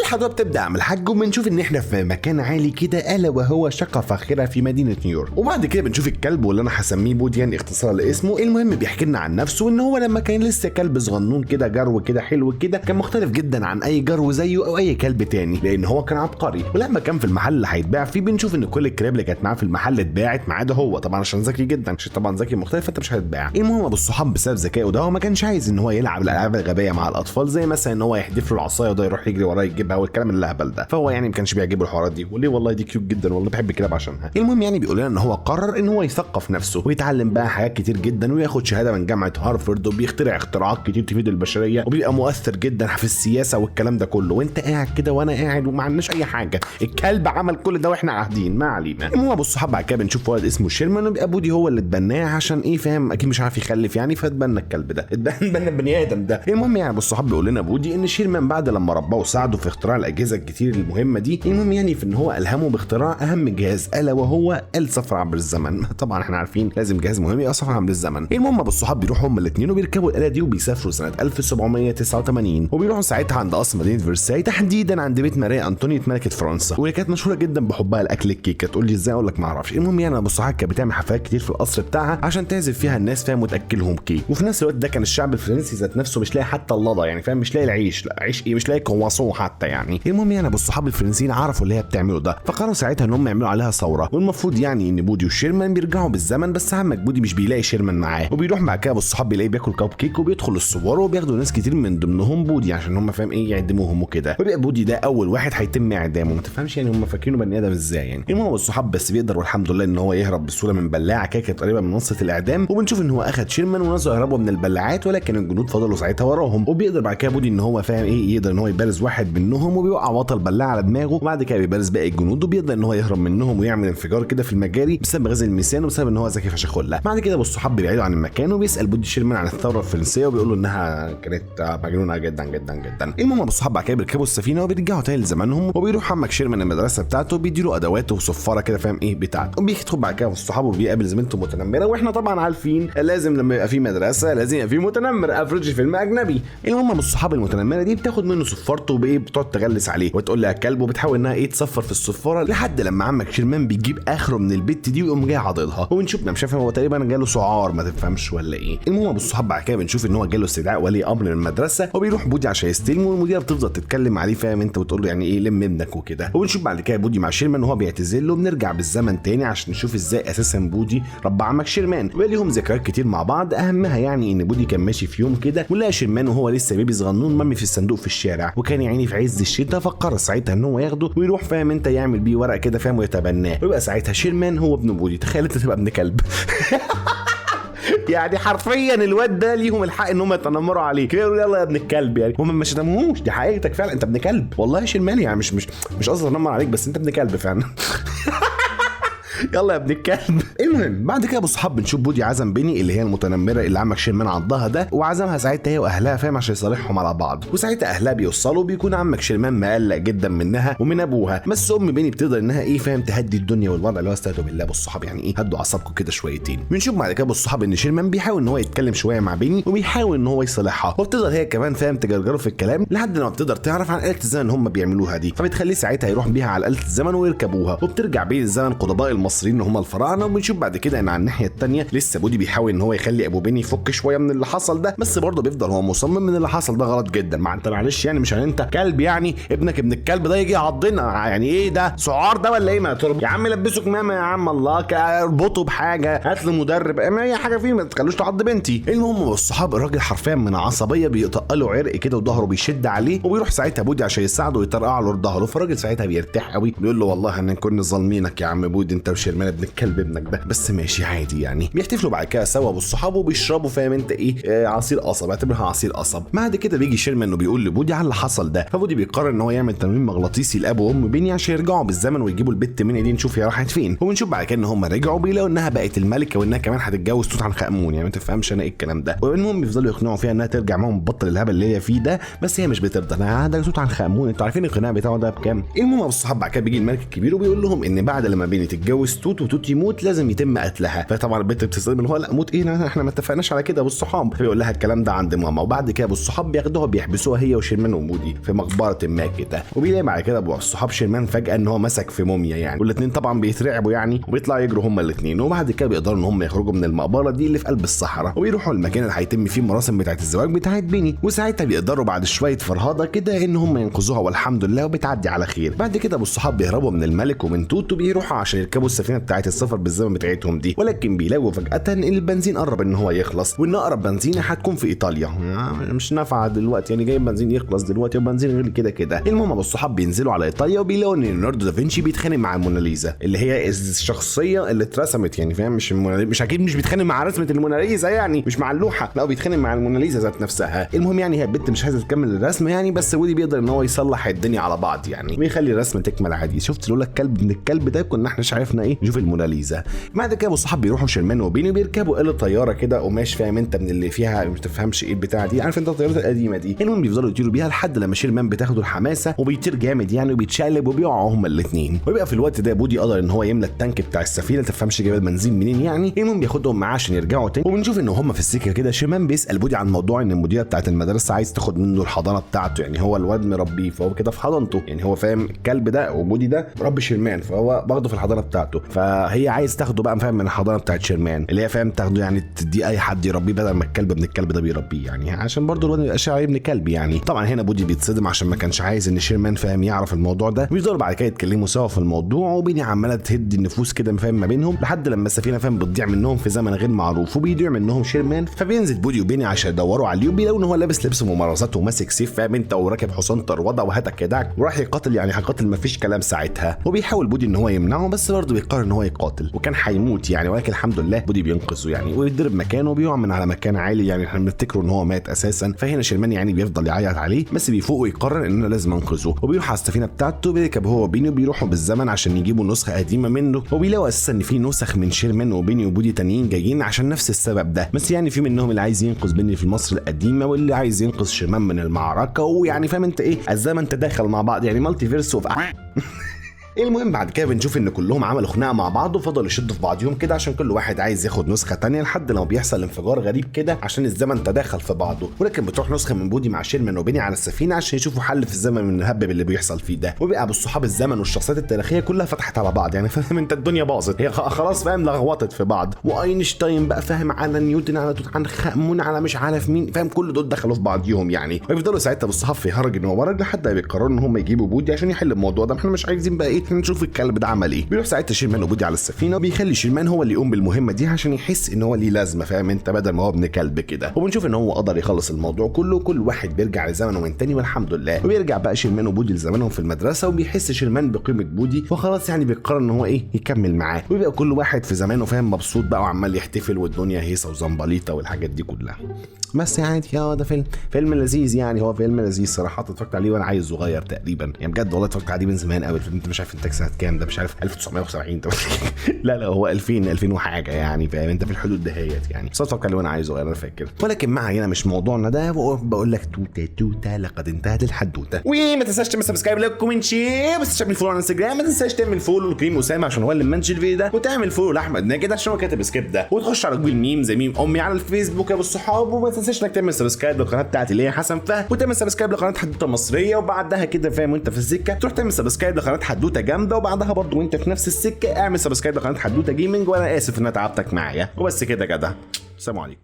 والحضاره بتبدا عم الحاج، وبنشوف ان احنا في مكان عالي كده الا وهو شقه فاخره في مدينه نيويورك. وبعد كده بنشوف الكلب واللي انا هسميه بودي يعني اختصار لاسمه. المهم بيحكي لنا عن نفسه ان هو لما كان لسه كلب صغنون كده جرو كده حلو كده، كان مختلف جدا عن اي جرو زيه او اي كلب تاني لان هو كان عبقري. ولما كان في المحل اللي هيتباع فيه بنشوف ان كل الكلاب اللي كانت معاه في المحل اتباعت ما عدا هو، طبعا عشان ذكي جدا، عشان طبعا ذكي مختلف فانت مش هتتباع. المهم ابو الصحاب بسبب ذكائه ده هو ما كانش عايز ان هو يلعب الالعاب الغبيه مع الاطفال، زي مثلا ان هو يحدف له العصايه وده يروح يجري وراه يجيبها والكلام الهبل ده، فهو يعني ما كانش بيعجبه الحوارات دي. وليه والله دي كيوت جدا والله بحب الكلاب عشانها. المهم يعني بيقول لنا ان هو قرر ان هو يثقف نفسه ويتعلم بقى حاجات كتير جدا وياخد شهاده من جامعه هارفارد وبيخترع اختراعات كتير تفيد البشريه وبيبقى مؤثر جدا في السياسه والكلام ده كله، وانت قاعد كده وانا قاعد وما عندناش اي حاجه. الكلب عمل كل ده واحنا قاعدين ما علينا. المهم ابو الصحاب بعد كده بنشوف ولد اسمه شيرمان وبيبقى بودي هو اللي اتبناه عشان ايه فاهم، اكيد مش عارف يخلف يعني فاتبنى الكلب ده، اتبنى البني ادم ده. المهم يعني ابو الصحاب بيقول لنا بودي ان شيرمان بعد لما رباه وساعده في اختراع الاجهزه الكتير المهمه دي، المهم يعني في ان هو الهمه باختراع اهم جهاز الا وهو السفر عبر الزمن. طبعا احنا عارفين لازم جهاز مهم يسافر عبر الزمن. المهم ابو الصحاب بيروحوا هما الاثنين وبيركبوا الاله دي وبيسافروا سنه 1789 وبيروحوا ساعتها عند قصر مدينه فرساي، تحديدا عند بيت ماريا انطونيت ملكه فرنسا، واللي كانت مشهوره جدا بحبها الاكل الكيكه. تقول لي ازاي؟ اقول لك ما اعرفش. المهم يعني ابو الصحاب كانت بتعمل حفلات كتير في القصر بتاعها عشان تعزف فيها الناس فاهم وتاكلهم كيك، وفي نفس الوقت ده كان الشعب الفرنسي ذات نفسه مش لاقي حتى اللضا يعني فاهم، مش لاقي العيش، لا عيش ايه، مش لاقي كواسون حتى يعني. المهم يعني ابو الصحاب الفرنسيين عرفوا اللي هي بتعمله ده فقرروا ساعتها ان هم يعملوا عليها ثوره، والمفروض يعني ان بودي وشيرمان بيرجعوا بالزمن، بس عمك بودي مش بيلاقي شيرمان معاه وبيروح مع كده ابو الصحاب بيلاقيه بياكل كاب كيك وبيدخل الصور وبياخدوا ناس كتير من ضمنهم بودي عشان هم فاهم ايه يعدموهم وكده، وبيبقى بودي ده اول واحد هيتم اعدامه. ما تفهمش يعني هم فاكرينه بني ادم ازاي يعني. المهم ابو الصحاب بس بيقدر والحمد لله ان هو يهرب بسهوله من بلاعه كده كانت قريبه من منصه الاعدام، وبنشوف ان هو اخد شيرمان ونزلوا يهربوا من البلاعات، ولكن الجنود فضلوا ساعتها وراهم، وبيقدر بعد كده بودي ان هو فاهم ايه يقدر ان هو يبارز واحد منهم وبيوقع وطى البلاعه على دماغه، وبعد كده بيبارز باقي الجنود وبيقدر ان هو يهرب منهم ويعمل انفجار كده في المجاري بسبب غاز الميثان وبسبب ان هو ذكي فشخ. بعد كده ابو الصحاب بيبعدوا عن المكان وبيسال بودي شيرمان عن الثوره الفرنسيه وبيقول له انها كانت مجنونه جدا جدا جدا. المهم ابو الصحاب بعد كده بيركبوا السفينه وبيرجعوا تاني لزمانهم، وبيروح عمك شيرمان المدرسه بتاعته بيديله ادواته وصفاره كده فاهم ايه بتاعته، وبيدخل بعد كده الصحاب وبيقابل زميلته متنمره، واحنا طبعا عارفين لازم لما يبقى في مدرسه لازم يبقى في متنمر افريج فيلم اجنبي. المهم ابو الصحاب المتنمره دي بتاخد منه صفارته وبايه بتقعد تغلس عليه وتقول له يا كلب، وبتحاول انها ايه تصفر في الصفاره لحد لما عمك شيرمان بيجيب اخره من البت دي ويقوم جاي عاضدها، وبنشوف مش عارف هو تقريبا جاله سعار ما تفهمش ولا ايه. المهم ابو الصحاب بعد كده بنشوف ان هو جاله استدعاء ولي امر من المدرسه وبيروح بودي عشان يستلمه، والمديره بتفضل تتكلم عليه فاهم انت وتقول له يعني ايه لم ابنك وكده، وبنشوف بعد كده بودي مع شيرمان وهو بيعتذر له. بنرجع بالزمن تاني عشان نشوف ازاي اساسا بودي ربى عمك شيرمان، وليهم ذكريات كتير مع بعض، اهمها يعني ان بودي كان ماشي في يوم كده ولقى شيرمان وهو لسه بيبي صغنون مرمي في الصندوق في الشارع، وكان يعني في عز الشتاء، فقرر ساعتها ان هو ياخده ويروح فاهم انت يعمل بيه ورق كده فاهم ويتبناه، ويبقى ساعتها شيرمان هو ابن بودي. تخيل انت تبقى ابن كلب. يعني حرفيا الواد ده ليهم الحق ان هم يتنمروا عليه كده يقولوا يلا يا ابن الكلب، يعني هم مش شتموهوش، دي حقيقتك فعلا انت ابن كلب والله يا شيرمان، يعني مش قصدي انمر عليك بس انت ابن كلب فعلا. يلا يا ابن الكلب. المهم بعد كده ابو الصحاب بنشوف بودي عزم بيني اللي هي المتنمره اللي عمك شيرمان عضها ده، وعزمها ساعتها هي واهلها فاهم عشان يصالحهم على بعض، وساعتها اهلها بيوصلوا بيكون عمك شيرمان مقلق جدا منها ومن ابوها، بس ام بيني بتقدر انها ايه فاهم تهدي الدنيا والوضع اللي هو استهدوا بالله. ابو الصحاب يعني ايه هدوا اعصابكم كده شويتين. بنشوف بعد كده ابو الصحاب ان شيرمان بيحاول ان هو يتكلم شويه مع بيني وبيحاول ان هو يصالحها، وبتقدر هي كمان فاهم تجرجره في الكلام لحد ما بتقدر تعرف عن آلة الزمن هم بيعملوها دي، فبتخليه ساعتها يروح بيها على آلة الزمن ويركبوها، وبترجع بين الزمن قدماء المصريين ان هم الفراعنه. وبنشوف بعد كده ان على الناحيه الثانيه لسه بودي بيحاول ان هو يخلي ابو بيني يفك شويه من اللي حصل ده، بس برضه بيفضل هو مصمم من اللي حصل ده غلط جدا. ما انت معلش يعني مش انت كلب يعني ابنك ابن الكلب ده يجي يعضنا، يعني ايه ده سعار ده ولا ايه؟ ما يا عم لبسه كمامه يا عم الله، اربطه بحاجه، هات له مدرب، اما اي حاجه فيه ما تخلوش تعض بنتي. المهم الصحاب الراجل حرفيا من عصبيه بيطق له عرق كده وظهره بيشد عليه، وبيروح ساعتها بودي عشان يساعده ويطرقع له ظهره، فالراجل ساعتها بيرتاح قوي بيقول له والله احنا كنا ظالمينك يا عم بودي انت وشيرمان ابن الكلب ابنك ده، بس ماشي عادي يعني. بيحتفلوا بعد كده سوا بالصحاب وبيشربوا فاهم انت ايه عصير قصب، اعتبرها عصير قصب. بعد كده بيجي شيرمان وبيقول لبودي على اللي حصل ده، فبودي بيقرر ان هو يعمل تنويم مغناطيسي لابو وام بيني عشان يرجعوا بالزمن ويجيبوا البت مني دي نشوف هي راحت فين، وبنشوف بعد كده ان هم رجعوا بيلاقوا انها بقت الملكه وانها كمان هتتجوز توت عنخ امون، يعني ما تفهمش انا ايه الكلام ده، وانهم بيفضلوا يقنعوا فيها انها ترجع معاهم بطل الهبل اللي هي فيه ده، بس هي مش بترضى. انا ده توت عنخ امون انتوا عارفين القناع بتاعه ده بكام. المهم الصحاب بعد كده بيجي الملك الكبير وبيقول لهم ان بعد لما بيني تتجوز يتجوز توت وتوت يموت لازم يتم قتلها. فطبعا البنت بتصدم اللي هو لا موت ايه، احنا ما اتفقناش على كده ابو الصحاب. فبيقول لها الكلام ده عند ماما. وبعد كده ابو الصحاب بياخدوها بيحبسوها هي وشيرمان ومودي في مقبره ما كده. وبيلاقي بعد كده ابو الصحاب شيرمان فجاه ان هو مسك في موميا يعني، والاثنين طبعا بيترعبوا يعني وبيطلعوا يجروا هما الاثنين. وبعد كده بيقدروا ان هم يخرجوا من المقبره دي اللي في قلب الصحراء ويروحوا المكان اللي هيتم فيه المراسم بتاعه الزواج بتاعه بيني. وساعتها بيقدروا بعد شويه فرهاده كده ان هم ينقذوها والحمد لله وبتعدي على خير. بعد كده ابو الصحاب بيهربوا من الملك ومن توت وبيروحوا عشان يركبوا السفينه بتاعه السفر بالزمن بتاعتهم دي. ولكن بيلاقوا فجاه ان البنزين قرب ان هو يخلص، وان اقرب بنزينه هتكون في ايطاليا. مش نافعه دلوقتي يعني، جاي بنزين يخلص دلوقتي وبنزين غير كده كده. المهم ابو الصحاب بينزلوا على ايطاليا وبيلاقوا ان ليوناردو دافنشي بيتخانق مع الموناليزا اللي هي الشخصيه اللي اترسمت يعني، فاهم؟ مش اكيد مش بيتخانق مع رسمه الموناليزا يعني، مش مع اللوحه، لا بيتخانق مع الموناليزا ذات نفسها. المهم يعني هي البنت مش عايزه تكمل الرسمه يعني، بس وودي بيقدر ان هو يصلح الدنيا على بعض يعني ويخلي الرسمه تكمل عادي. شفت لولا الكلب من الكلب ده كنا احنا مش عرفنا ايه نشوف الموناليزا. بعد كده ابو الصحاب بيروحوا شيرمان وبيني بيركبوا آلة طياره كده قماش، فاهم انت؟ من اللي فيها ما تفهمش ايه البتاع دي، عارف انت الطيارات القديمه دي. المهم بيفضلوا يطيروا بيها لحد لما شيرمان بتاخدوا الحماسه وبيطير جامد يعني وبيتشقلب وبيقعوا هما الاثنين. ويبقى في الوقت ده بودي قدر ان هو يملى التانك بتاع السفينه، تفهمش جايب البنزين منين يعني. المهم بياخدهم معاه عشان يرجعوا تاني. وبنشوف ان هما في السكه كده شيرمان بيسال بودي عن موضوع ان المديره بتاعه المدرسه عايز تاخد منه الحضانه بتاعته يعني، هو الواد مربيه فهو كده في حضانته يعني، هو فاهم الكلب ده وبودي ده مربي شيرمان فهو باخده في الحضانه بتاعته، فهي عايز تاخده بقى فاهم من الحضانه بتاعه شيرمان اللي هي فاهم تاخده يعني تدي اي حد يربيه بدل ما الكلب ابن الكلب ده بيربيه يعني، عشان برضه الواد ما يبقاش ابن كلب يعني. طبعا هنا بودي بيتصدم عشان ما كانش عايز ان شيرمان فاهم يعرف الموضوع ده. بيفضلوا بعد كده يتكلموا سوا في الموضوع وبيني عماله تهد النفوس كده فاهم ما بينهم لحد لما السفينه فاهم بتضيع منهم في زمن غير معروف وبيضيع منهم شيرمان. فبينزل بودي وبيني عشان يدوروا عليه وبيلاقوا ان هو لابس لبس ممارسات وماسك سيف فاهم انت وراكب حصان طروده وهاتك كداك وراح يقاتل يعني هيقاتل ما فيش كلام ساعتها. وبيحاول بودي ان هو يمنعه بس برضه بيقرر ان هو يقاتل وكان هيموت يعني، ولكن الحمد لله بودي بينقذه يعني ويضرب مكانه وبيقع من على مكان عالي يعني احنا بنفتكره ان هو مات اساسا. فهنا شيرمان يعني بيفضل يعيط عليه بس بيفوق ويقرر ان انا لازم انقذه وبيروح على السفينه بتاعته بيركب هو وبيني وبيروحوا بالزمن عشان يجيبوا نسخه قديمه منه. وبيلاقوا اساسا ان في نسخ من شيرمان وبيني وبودي تانيين جايين عشان نفس السبب ده، بس يعني في منهم اللي عايز ينقذ بيني في مصر القديمه واللي عايز ينقذ شيرمان من المعركه، ويعني فاهم انت ايه الزمن تداخل مع بعض يعني مالتي فيرس اوف المهم بعد كده بنشوف ان كلهم عملوا خناقه مع بعض وفضلوا يشدوا في بعضهم كده عشان كل واحد عايز ياخد نسخه تانية لحد لما بيحصل انفجار غريب كده عشان الزمن تداخل في بعضه. ولكن بتروح نسخه من بودي مع شيرمان وبيني على السفينه عشان يشوفوا حل في الزمن من الهبب اللي بيحصل فيه ده. وبقى بالصحاب الزمن والشخصيات التاريخيه كلها فتحت على بعض يعني فاهم انت الدنيا باظت هي خلاص فاهم لغوطت في بعض. واينشتاين بقى فاهم على نيوتن على توت عنخ امون على مش عارف مين فاهم كل دول دخلوا في بعضيهم يعني. ويفضلوا ساعتها بالصحاب في هرج ان هو ورج لحد ما بيقرروا ان هم يجيبوا بودي عشان يحل الموضوع ده. احنا مش عايزين بقى ايه نشوف الكلب ده عمل ايه. بيروح ساعتها شيرمان وبودي على السفينه وبيخلي شيرمان هو اللي يقوم بالمهمه دي عشان يحس ان هو ليه لازمه فاهم انت بدل ما هو ابن كلب كده. وبنشوف ان هو قدر يخلص الموضوع كله كل واحد بيرجع لزمنه من تاني والحمد لله. وبيرجع بقى شيرمان وبودي لزمانهم في المدرسه وبيحس شيرمان بقيمه بودي وخلاص يعني بيقرر ان هو ايه يكمل معاه ويبقى كل واحد في زمانه فاهم مبسوط بقى وعمال يحتفل والدنيا هيصه وزنبليطه والحاجات دي كلها. بس يعني ده فيلم لذيذ يعني، هو فيلم لذيذ صراحه اتفرجت عليه وانا عايز صغير تقريبا يعني بجد والله اتفرجت عليه من زمان قوي. انت مش عارف انت سنه كام ده مش عارف 1970 لا هو 2000 وحاجه يعني فاهم انت في الحدود دهيت يعني بس اتفرجت عليه وانا عايز صغير انا فاكر. ولكن ما علينا مش موضوعنا ده بقول لك توته لقد انتهت الحدوته. وما تنساش تعمل سبسكرايب لايك كومنت شير بس تعمل فولو على انستجرام. ما تنساش تعمل فولو لكريم اسامه عشان هو اللي منشن الفيديو ده وتعمل فولو لاحمد ناجد عشان هو كاتب سكيب ده وتخش على جوجل ميم زي ميم امي على الفيسبوك يا ابو الصحاب. وما تنساش انك تعمل سبسكرايب للقناه بتاعتي اللي هي حسن فهد وتعمل سبسكرايب لقناه حدوته مصريه وبعدها كده فاهم وانت في السكه تروح تعمل سبسكرايب لقناه حدوته جامده وبعدها برضه وانت في نفس السكه اعمل سبسكرايب لقناه حدوته جيمنج. وانا اسف ان انا تعبتك معايا وبس كده. السلام عليكم.